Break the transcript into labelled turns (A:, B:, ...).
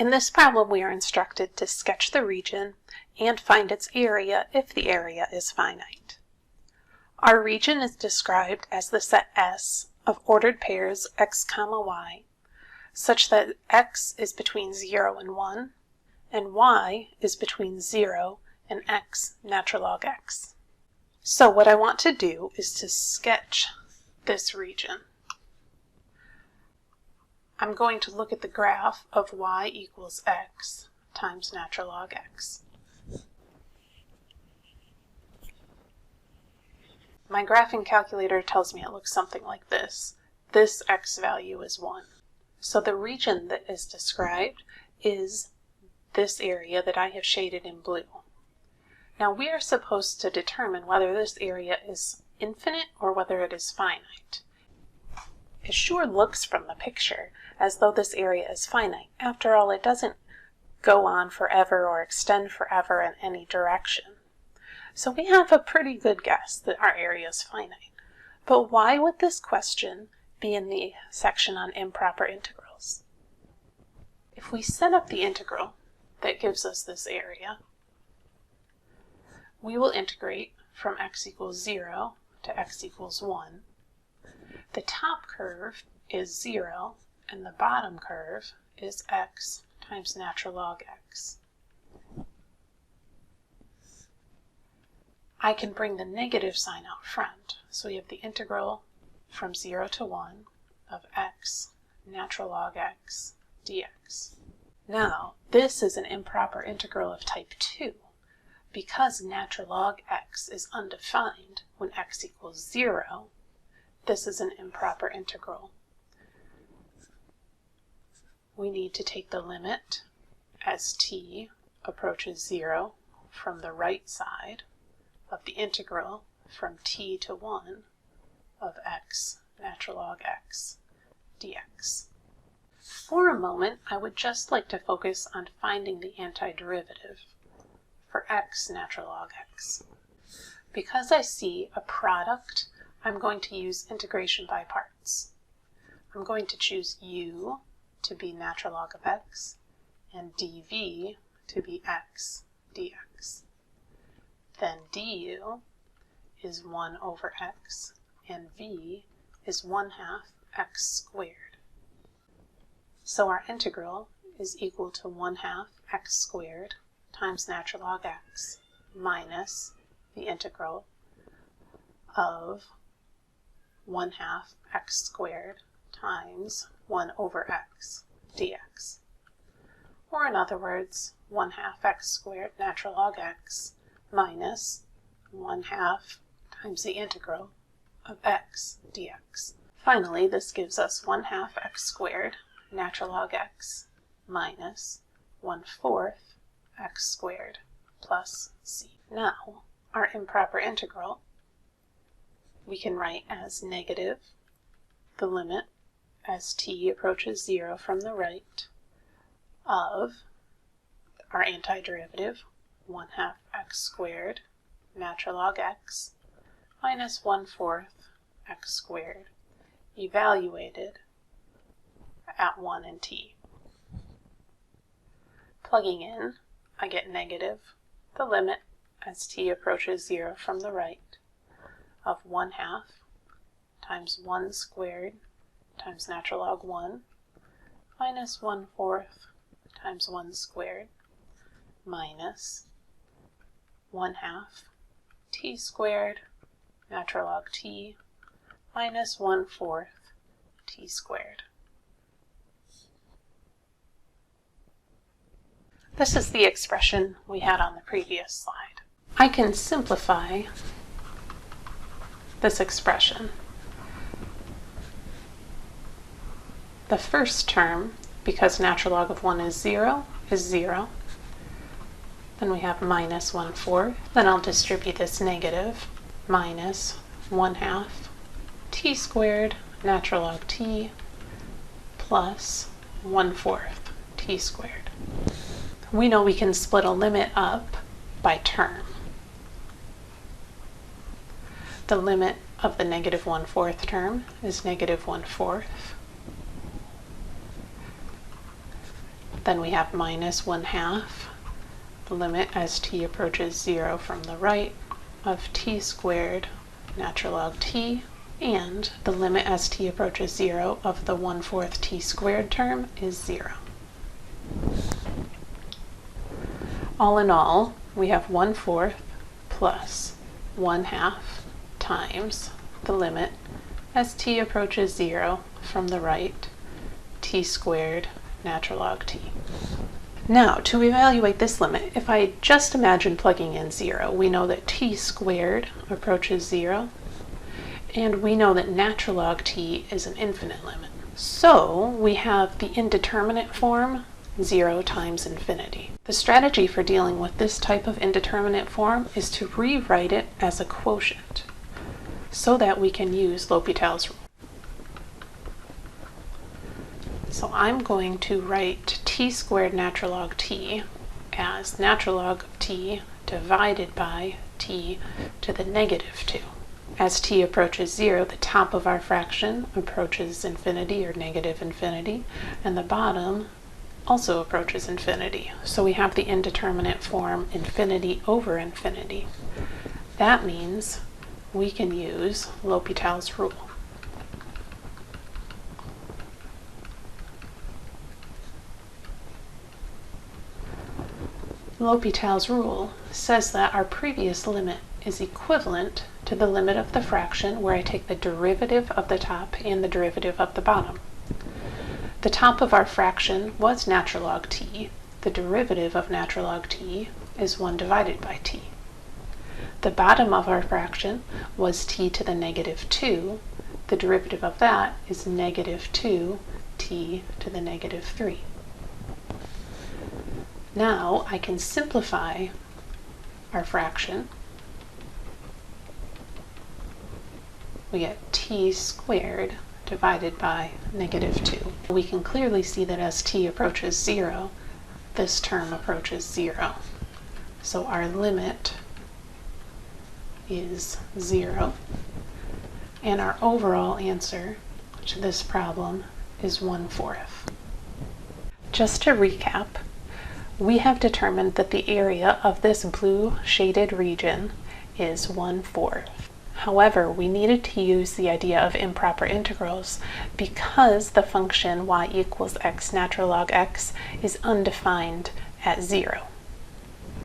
A: In this problem, we are instructed to sketch the region and find its area if the area is finite. Our region is described as the set S of ordered pairs x, y, such that x is between 0 and 1, and y is between 0 and x natural log x. So what I want to do is to sketch this region. I'm going to look at the graph of y equals x times natural log x. My graphing calculator tells me it looks something like this. This x value is 1. So the region that is described is this area that I have shaded in blue. Now we are supposed to determine whether this area is infinite or whether it is finite. It sure looks from the picture as though this area is finite. After all, it doesn't go on forever or extend forever in any direction. So we have a pretty good guess that our area is finite. But why would this question be in the section on improper integrals? If we set up the integral that gives us this area, we will integrate from x equals 0 to x equals 1. The top curve is 0, and the bottom curve is x times natural log x. I can bring the negative sign out front, so we have the integral from 0 to 1 of x natural log x dx. Now, this is an improper integral of type 2. Because natural log x is undefined when x equals 0, this is an improper integral. We need to take the limit as t approaches 0 from the right side of the integral from t to 1 of x natural log x dx. For a moment, I would just like to focus on finding the antiderivative for x natural log x. Because I see a product, I'm going to use integration by parts. I'm going to choose u to be natural log of x and dv to be x dx. Then du is 1 over x and v is 1/2 x squared. So our integral is equal to 1/2 x squared times natural log x minus the integral of 1/2 x squared times 1 over x dx. Or in other words, 1/2 x squared natural log x minus 1/2 times the integral of x dx. Finally, this gives us 1/2 x squared natural log x minus 1/4 x squared plus c. Now, our improper integral we can write as negative the limit as t approaches 0 from the right of our antiderivative 1/2 x squared natural log x minus 1/4 x squared evaluated at 1 and t. Plugging in, I get negative the limit as t approaches 0 from the right of 1/2 times 1 squared times natural log 1 minus 1/4 times 1 squared minus 1/2 t squared natural log t minus 1/4 t squared. This is the expression we had on the previous slide. I can simplify this expression. The first term, because natural log of 1 is 0, is 0. Then we have minus 1/4. Then I'll distribute this negative minus 1/2 t squared natural log t plus 1/4 t squared. We know we can split a limit up by term. The limit of the negative 1/4 term is negative 1/4. Then we have minus 1/2, the limit as t approaches 0 from the right of t squared natural log t, and the limit as t approaches 0 of the 1/4 t squared term is 0. All in all, we have 1/4 plus 1/2 times the limit as t approaches 0 from the right, t squared natural log t. Now, to evaluate this limit, if I just imagine plugging in 0, we know that t squared approaches 0, and we know that natural log t is an infinite limit. So we have the indeterminate form, 0 times infinity. The strategy for dealing with this type of indeterminate form is to rewrite it as a quotient so that we can use L'Hopital's rule. So I'm going to write t squared natural log t as natural log of t divided by t to the negative 2. As t approaches 0, the top of our fraction approaches infinity or negative infinity, and the bottom also approaches infinity. So we have the indeterminate form infinity over infinity. That means we can use L'Hopital's rule. L'Hopital's rule says that our previous limit is equivalent to the limit of the fraction where I take the derivative of the top and the derivative of the bottom. The top of our fraction was natural log t. The derivative of natural log t is 1 divided by t. The bottom of our fraction was t to the negative 2. The derivative of that is negative 2 t to the negative 3. Now I can simplify our fraction. We get t squared divided by negative 2. We can clearly see that as t approaches 0, this term approaches 0. So our limit is 0. And our overall answer to this problem is 1/4. Just to recap, we have determined that the area of this blue shaded region is 1/4. However, we needed to use the idea of improper integrals because the function y equals x natural log x is undefined at 0.